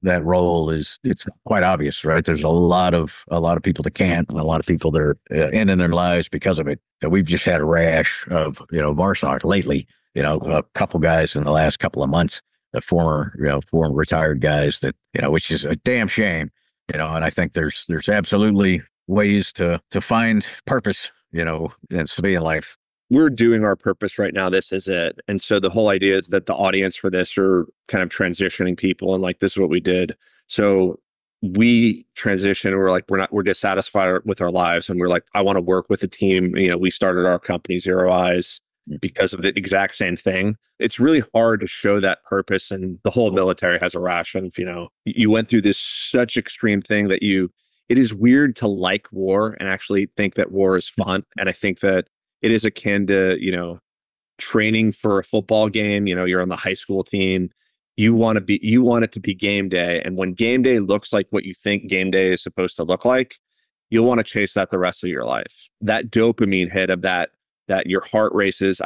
role it's quite obvious, right? There's a lot of people that can't, and a lot of people that are ending their lives because of it. We've just had a rash of, MARSOC lately, a couple guys in the last couple of months, the former retired guys that, which is a damn shame. And I think there's absolutely ways to find purpose, in civilian life. We're doing our purpose right now. This is it. And so the whole idea is that the audience for this are kind of transitioning people, and like, this is what we did. So we transition. We're dissatisfied with our lives. And we're like, I want to work with a team. We started our company Zero Eyes because of the exact same thing. It's really hard to show that purpose, and the whole military has a rash of, you went through this such extreme thing that it is weird to like war and actually think that war is fun. And I think that it is akin to, training for a football game. You're on the high school team. You want it to be game day. And when game day looks like what you think game day is supposed to look like, you'll want to chase that the rest of your life. That dopamine hit of that your heart races.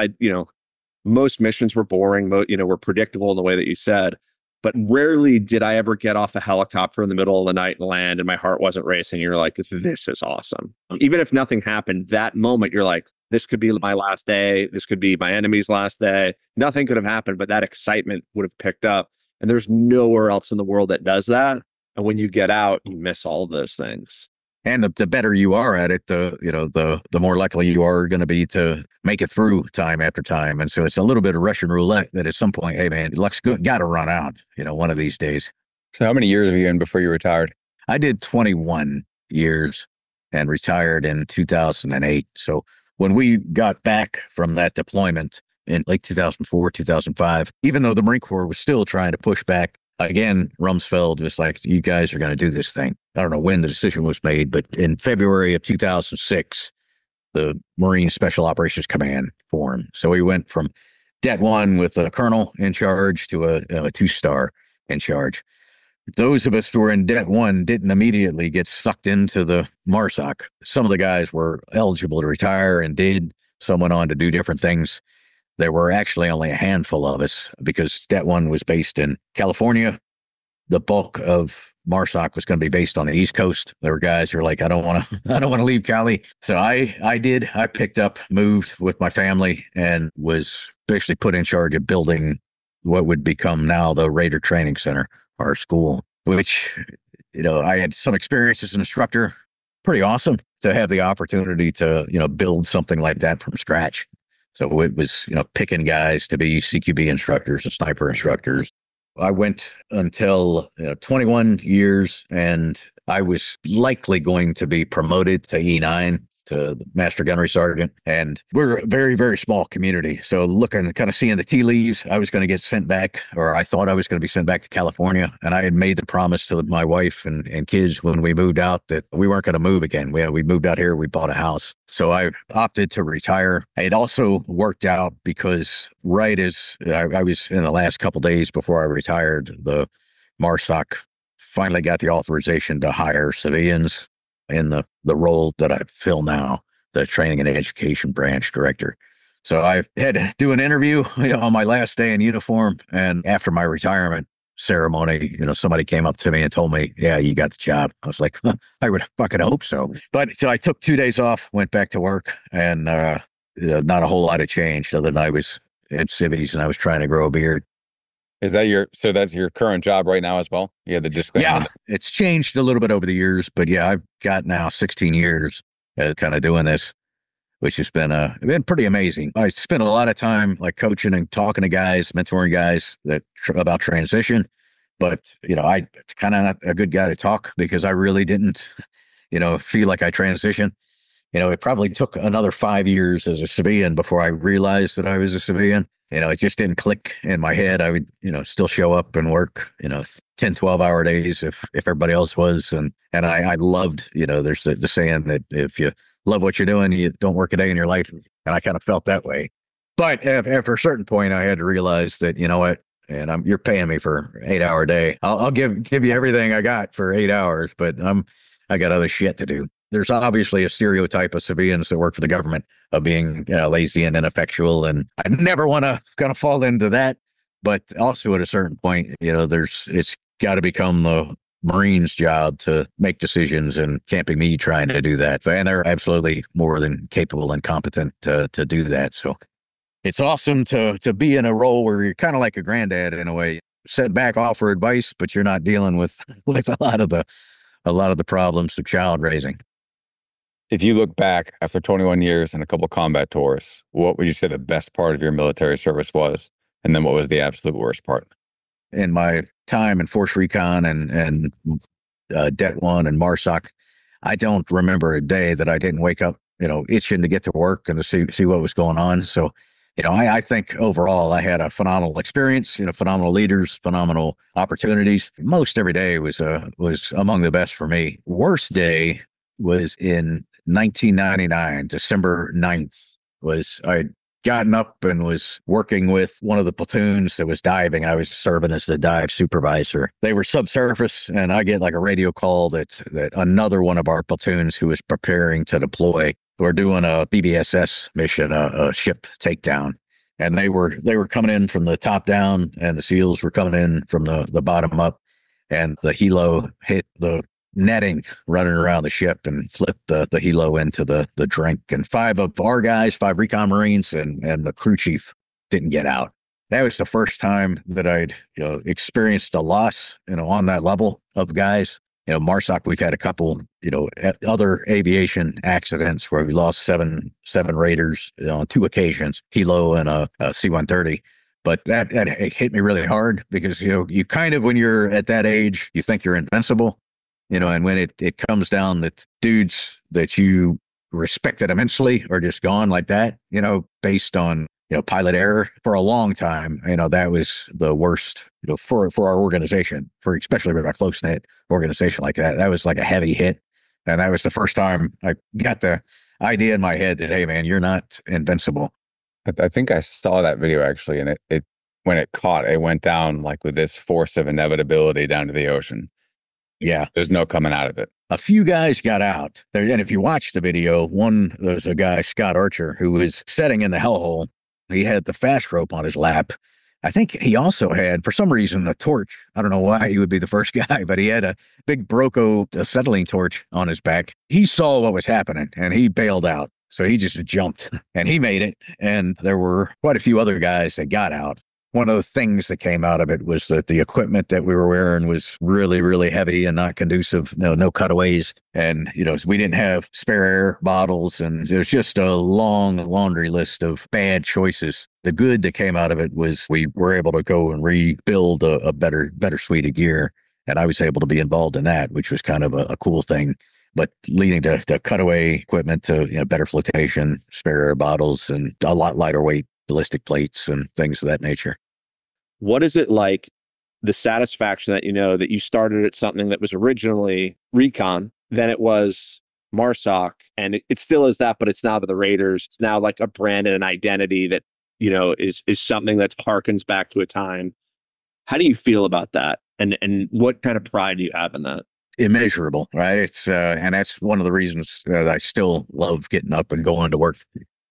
Most missions were boring, were predictable in the way that you said, but rarely did I ever get off a helicopter in the middle of the night and land and my heart wasn't racing. You're like, this is awesome. Even if nothing happened, that moment, you're like, this could be my last day. This could be my enemy's last day. Nothing could have happened, but that excitement would have picked up. And there's nowhere else in the world that does that. And when you get out, you miss all of those things. And the better you are at it, the more likely you are going to be to make it through time after time. And so it's a little bit of Russian roulette that at some point, hey man, luck's good, got to run out, one of these days. So how many years were you in before you retired? I did 21 years and retired in 2008. So when we got back from that deployment in late 2004, 2005, even though the Marine Corps was still trying to push back, again, Rumsfeld was like, you guys are going to do this thing. I don't know when the decision was made, but in February of 2006, the Marine Special Operations Command formed. So we went from Det 1 with a colonel in charge to a 2-star in charge. Those of us who were in Det 1 didn't immediately get sucked into the MARSOC. Some of the guys were eligible to retire and did. Some went on to do different things. There were actually only a handful of us because Det 1 was based in California. The bulk of MARSOC was going to be based on the East Coast. There were guys who were like, I don't want to leave Cali. So I did. I picked up, moved with my family, and was basically put in charge of building what would become now the Raider Training Center, our school, which, I had some experience as an instructor. Pretty awesome to have the opportunity to, build something like that from scratch. So it was, picking guys to be CQB instructors and sniper instructors. I went until 21 years, and I was likely going to be promoted to E9, to the Master Gunnery Sergeant. And we're a very, very small community. So kind of seeing the tea leaves, I was going to get sent back, or I thought I was going to be sent back to California. And I had made the promise to my wife and kids when we moved out that we weren't going to move again. We moved out here, we bought a house. So I opted to retire. It also worked out because right as I was in the last couple of days before I retired, the MARSOC finally got the authorization to hire civilians in the role that I fill now, the training and education branch director. So I had to do an interview on my last day in uniform. And after my retirement ceremony, somebody came up to me and told me, yeah, you got the job. I was like, I would fucking hope so. But so I took 2 days off, went back to work, and not a whole lot of change other than I was at civvies and I was trying to grow a beard. Is that so that's your current job right now as well? Yeah, the disclaimer. Yeah, it's changed a little bit over the years, but yeah, I've got now 16 years kind of doing this, which has been pretty amazing. I spent a lot of time like coaching and talking to guys, mentoring guys about transition, but I kind of not a good guy to talk because I really didn't, feel like I transitioned. It probably took another 5 years as a civilian before I realized that I was a civilian. It just didn't click in my head. I would, still show up and work, 10, 12-hour days if everybody else was. And I loved, there's the saying that if you love what you're doing, you don't work a day in your life. And I kind of felt that way. But after a certain point, I had to realize that, you know what, and you're paying me for 8-hour day. I'll give you everything I got for 8 hours, but I got other shit to do. There's obviously a stereotype of civilians that work for the government of being lazy and ineffectual, and I never want to kind of fall into that. But also at a certain point, it's got to become the Marines' job to make decisions, and can't be me trying to do that. And they're absolutely more than capable and competent to do that. So it's awesome to be in a role where you're kind of like a granddad in a way, set back, offer advice, but you're not dealing with a lot of the problems of child raising. If you look back after 21 years and a couple of combat tours, what would you say the best part of your military service was? And then what was the absolute worst part? In my time in Force Recon and Det 1 and MARSOC, I don't remember a day that I didn't wake up, itching to get to work and to see what was going on. So, I think overall I had a phenomenal experience, phenomenal leaders, phenomenal opportunities. Most every day was among the best for me. Worst day was in 1999, December 9th, I'd gotten up and was working with one of the platoons that was diving. I was serving as the dive supervisor. They were subsurface, and I get like a radio call that another one of our platoons who was preparing to deploy were doing a BBSS mission, a ship takedown. And they were coming in from the top down, and the SEALs were coming in from the bottom up, and the helo hit the netting running around the ship and flipped the helo into the drink. And 5 of our guys, 5 recon Marines and the crew chief didn't get out. That was the first time that I'd, experienced a loss, on that level of guys. MARSOC, we've had a couple, other aviation accidents where we lost seven Raiders on 2 occasions, helo and a C-130. But that hit me really hard because, you kind of, when you're at that age, you think you're invincible. And when it comes down that dudes that you respected immensely are just gone like that, based on, pilot error for a long time, that was the worst, for our organization, especially for a close-knit organization like that. That was like a heavy hit. And that was the first time I got the idea in my head that, hey, man, you're not invincible. I think I saw that video actually, and it when it caught, it went down like with this force of inevitability down to the ocean. Yeah. There's no coming out of it. A few guys got out there. And if you watch the video, there's a guy, Scott Archer, who was setting in the hellhole. He had the fast rope on his lap. I think he also had, for some reason, a torch. I don't know why he would be the first guy, but he had a big Broco acetylene torch on his back. He saw what was happening and he bailed out. So he just jumped and he made it. And there were quite a few other guys that got out. One of the things that came out of it was that the equipment that we were wearing was really, really heavy and not conducive, no cutaways. And, we didn't have spare air bottles, and there's just a long laundry list of bad choices. The good that came out of it was we were able to go and rebuild a better suite of gear. And I was able to be involved in that, which was kind of a cool thing. But leading to cutaway equipment, to better flotation, spare air bottles, and a lot lighter weight ballistic plates and things of that nature. What is it like, the satisfaction that that you started at something that was originally recon, then it was MARSOC, and it still is that, but it's now to the Raiders. It's now like a brand and an identity that, is something that harkens back to a time. How do you feel about that? And what kind of pride do you have in that? Immeasurable, right? It's and that's one of the reasons that I still love getting up and going to work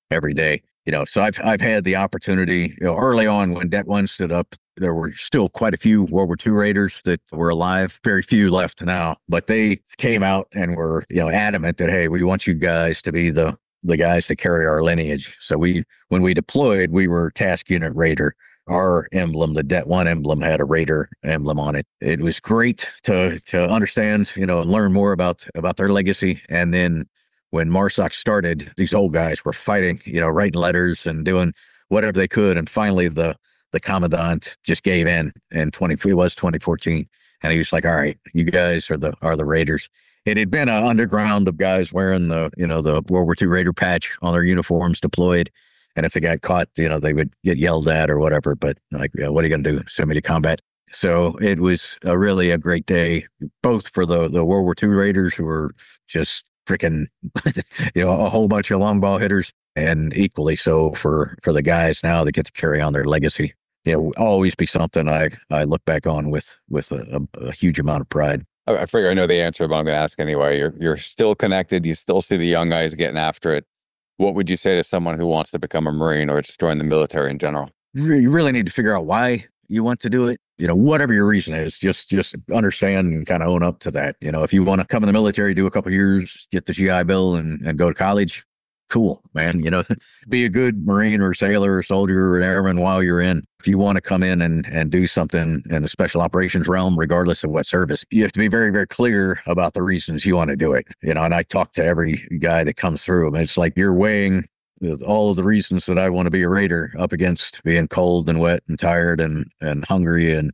every day. So I've had the opportunity, early on when Det 1 stood up, there were still quite a few World War II Raiders that were alive, very few left now, but they came out and were, adamant that, hey, we want you guys to be the the guys to carry our lineage. So when we deployed, we were task unit raider. Our emblem, the Det 1 emblem, had a raider emblem on it. It was great to understand, and learn more about their legacy. And then when MARSOC started, these old guys were fighting, writing letters and doing whatever they could. And finally, the commandant just gave in 2014, and he was like, "All right, you guys are the raiders." It had been an underground of guys wearing the World War II Raider patch on their uniforms, deployed. And if they got caught, they would get yelled at or whatever. But like, what are you going to do? Send me to combat? So it was really a great day, both for the World War II Raiders, who were just freaking, a whole bunch of long ball hitters, and equally so for the guys now that get to carry on their legacy. Always be something I look back on with a huge amount of pride. I figure I know the answer, but I'm going to ask anyway. You're still connected. You still see the young guys getting after it. What would you say to someone who wants to become a Marine or just join the military in general? You really need to figure out why you want to do it. Whatever your reason is, just understand and kind of own up to that. If you want to come in the military, do a couple of years, get the GI Bill and go to college, cool, man. Be a good Marine or sailor or soldier or an airman while you're in. If you want to come in and do something in the special operations realm, regardless of what service, you have to be very, very clear about the reasons you want to do it. And I talk to every guy that comes through, and it's like you're weighing all of the reasons that I want to be a Raider up against being cold and wet and tired and hungry, and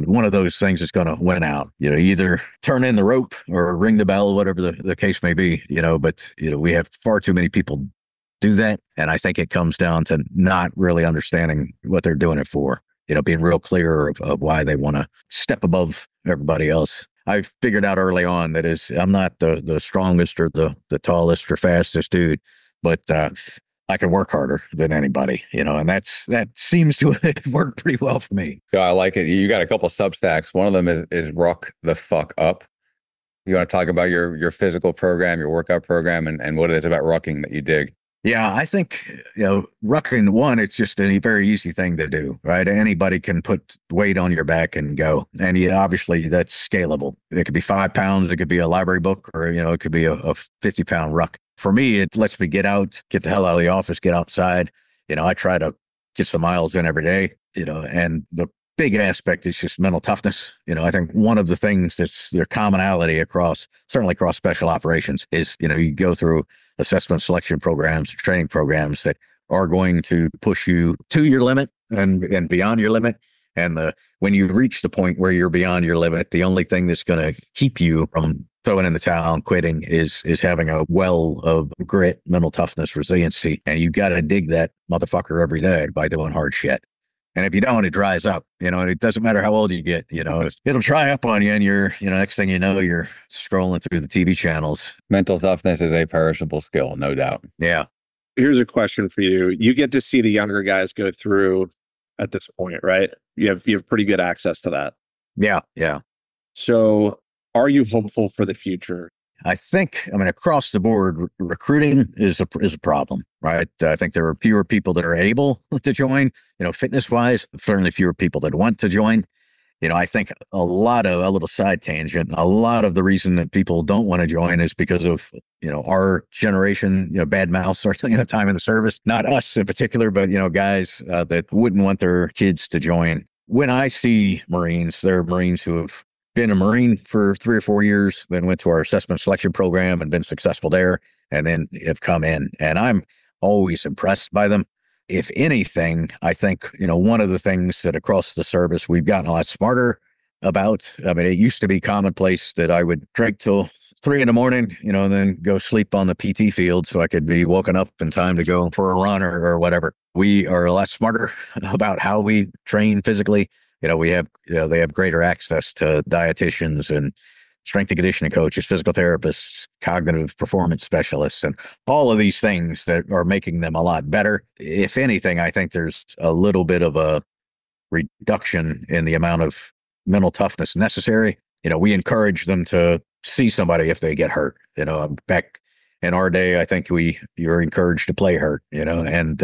one of those things is going to win out. Either turn in the rope or ring the bell, whatever the case may be. But we have far too many people do that, and I think it comes down to not really understanding what they're doing it for. Being real clear of why they want to step above everybody else. I figured out early on that I'm not the strongest or the tallest or fastest dude, but I can work harder than anybody, and that seems to work pretty well for me. Yeah, I like it. You got a couple Substacks. One of them is Ruck the Fuck Up. You want to talk about your physical program, your workout program, and what it is about rucking that you dig? Yeah, I think, rucking, one, it's just a very easy thing to do, right? Anybody can put weight on your back and go. And obviously that's scalable. It could be 5 pounds. It could be a library book, or, it could be a 50-pound ruck. For me, it lets me get out, get the hell out of the office, get outside. I try to get some miles in every day, and the big aspect is just mental toughness. I think one of the things that's their commonality certainly across special operations is, you go through assessment selection programs, training programs that are going to push you to your limit and beyond your limit. And when you reach the point where you're beyond your limit, the only thing that's going to keep you from throwing in the towel and quitting is having a well of grit, mental toughness, resiliency. And you got to dig that motherfucker every day by doing hard shit. And if you don't, it dries up, and it doesn't matter how old you get, it'll dry up on you. And next thing you know, you're scrolling through the TV channels. Mental toughness is a perishable skill, no doubt. Yeah. Here's a question for you. You get to see the younger guys go through at this point, right? You have pretty good access to that. Yeah. Yeah. So are you hopeful for the future? I think, across the board, recruiting is a problem, right? I think there are fewer people that are able to join, fitness wise, certainly fewer people that want to join. I think a little side tangent, a lot of the reason that people don't want to join is because of, our generation, bad mouths our time in the service, not us in particular, but, guys that wouldn't want their kids to join. When I see Marines, there are Marines who have been a Marine for 3 or 4 years, then went to our assessment selection program and been successful there, and then have come in. And I'm always impressed by them. If anything, I think, one of the things that across the service we've gotten a lot smarter about. It used to be commonplace that I would drink till 3 a.m, and then go sleep on the PT field so I could be woken up in time to go for a run or whatever. We are a lot smarter about how we train physically. They have greater access to dietitians and strength and conditioning coaches, physical therapists, cognitive performance specialists, and all of these things that are making them a lot better. If anything, I think there's a little bit of a reduction in the amount of mental toughness necessary. We encourage them to see somebody if they get hurt. Back in our day, I think you're encouraged to play hurt, and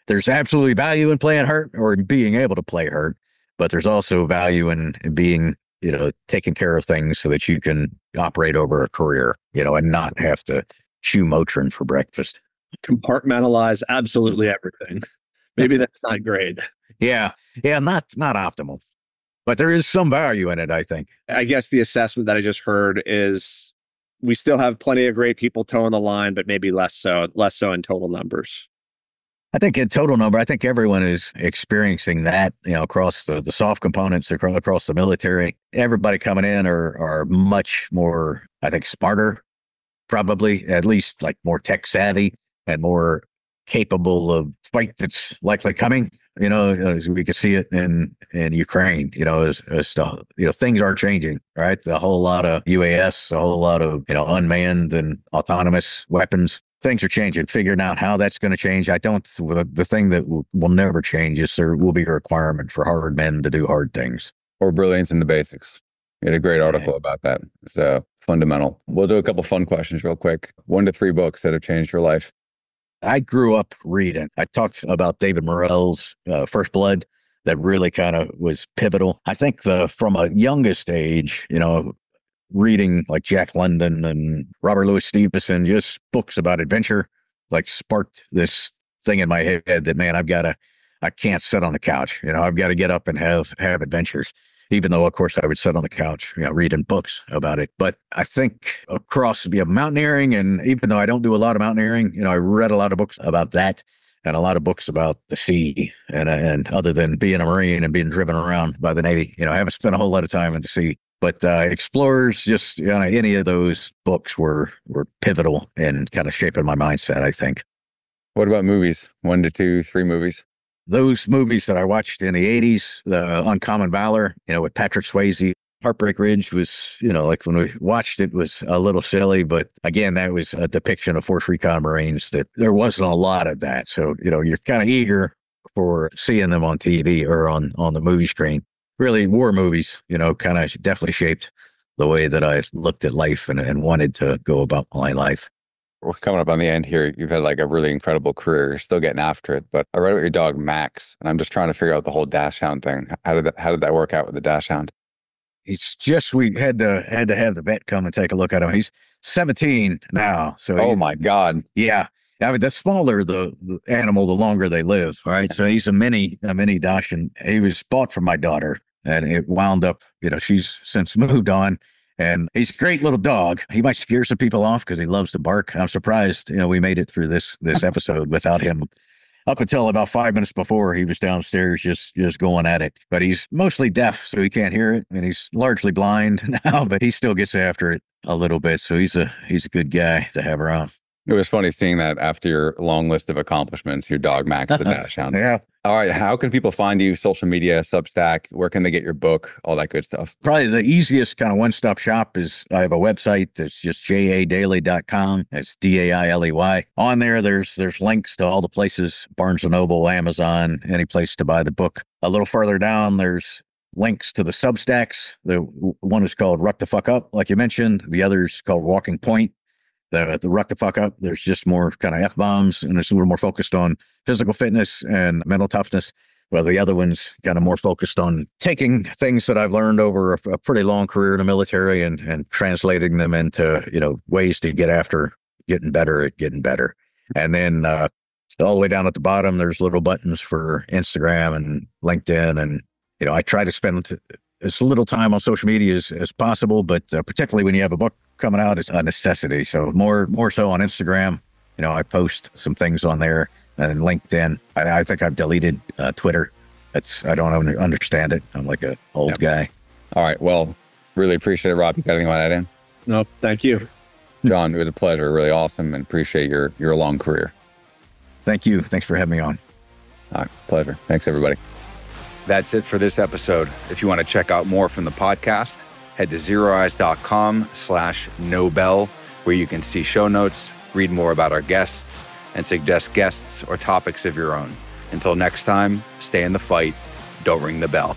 there's absolutely value in playing hurt or being able to play hurt, but there's also value in being, taking care of things so that you can operate over a career, and not have to chew Motrin for breakfast. Compartmentalize absolutely everything. Maybe that's not great. Yeah, not optimal, but there is some value in it, I think. I guess the assessment that I just heard is we still have plenty of great people toeing the line, but maybe less so in total numbers. I think in total number, I think everyone is experiencing that, across the soft components, across the military. Everybody coming in are much more, I think, smarter, probably, at least like more tech savvy and more capable of fight that's likely coming. As we could see it in Ukraine, things are changing, right? A whole lot of UAS, a whole lot of, unmanned and autonomous weapons. Things are changing, figuring out how that's going to change. The thing that will never change is there will be a requirement for hard men to do hard things. Or brilliance in the basics. You had a great article about that. So fundamental. We'll do a couple fun questions real quick. 1 to 3 books that have changed your life. I grew up reading. I talked about David Morrell's First Blood. That really kind of was pivotal. I think from a youngest age, reading like Jack London and Robert Louis Stevenson, just books about adventure, like sparked this thing in my head that, man, I can't sit on the couch. I've got to get up and have adventures. Even though, of course, I would sit on the couch, reading books about it. But I think across mountaineering, and even though I don't do a lot of mountaineering, I read a lot of books about that and a lot of books about the sea. And other than being a Marine and being driven around by the Navy, I haven't spent a whole lot of time in the sea. But Explorers, just any of those books were pivotal in kind of shaping my mindset, I think. What about movies? 1 to 2, 3 movies? Those movies that I watched in the 80s, the Uncommon Valor, with Patrick Swayze, Heartbreak Ridge was, like when we watched it was a little silly, but again, that was a depiction of Force Recon Marines that there wasn't a lot of that. So, you're kind of eager for seeing them on TV or on the movie screen. Really, war movies, kind of definitely shaped the way that I looked at life and wanted to go about my life. We're coming up on the end here. You've had like a really incredible career. You're still getting after it. But I read about your dog, Max, and I'm just trying to figure out the whole dachshund thing. How did that work out with the dachshund? It's just, we had to have the vet come and take a look at him. He's 17 now. So my God. Yeah. I mean, the smaller the animal, the longer they live, right? So he's a mini dachshund. He was bought from my daughter, and it wound up, she's since moved on. And he's a great little dog. He might scare some people off because he loves to bark. I'm surprised, we made it through this episode without him. Up until about 5 minutes before, he was downstairs just going at it. But he's mostly deaf, so he can't hear it, and he's largely blind now. But he still gets after it a little bit. So he's a good guy to have around. It was funny seeing that after your long list of accomplishments, your dog, Max the dachshund. Yeah. All right. How can people find you? Social media, Substack? Where can they get your book? All that good stuff. Probably the easiest kind of one-stop shop is I have a website that's just jadailey.com. It's Dailey. On there's links to all the places, Barnes & Noble, Amazon, any place to buy the book. A little further down, there's links to the Substacks. The one is called Ruck the Fuck Up, like you mentioned. The other is called Walking Point. The Ruck the Fuck Up, there's just more kind of F-bombs, and it's a little more focused on physical fitness and mental toughness. Well, the other one's kind of more focused on taking things that I've learned over a pretty long career in the military and translating them into, ways to get after getting better at getting better. And then all the way down at the bottom, there's little buttons for Instagram and LinkedIn. And, I try to spend as little time on social media as possible, but particularly when you have a book coming out, it's a necessity. So more so on Instagram. I post some things on there, and LinkedIn. I think I've deleted Twitter. I don't understand it. I'm like an old guy. All right. Well, really appreciate it, Rob. You got anything to add in? No, thank you. John, it was a pleasure. Really awesome, and appreciate your long career. Thank you. Thanks for having me on. All right. Pleasure. Thanks, everybody. That's it for this episode. If you want to check out more from the podcast, head to zeroeyes.com/Nobel, where you can see show notes, read more about our guests, and suggest guests or topics of your own. Until next time, stay in the fight. Don't ring the bell.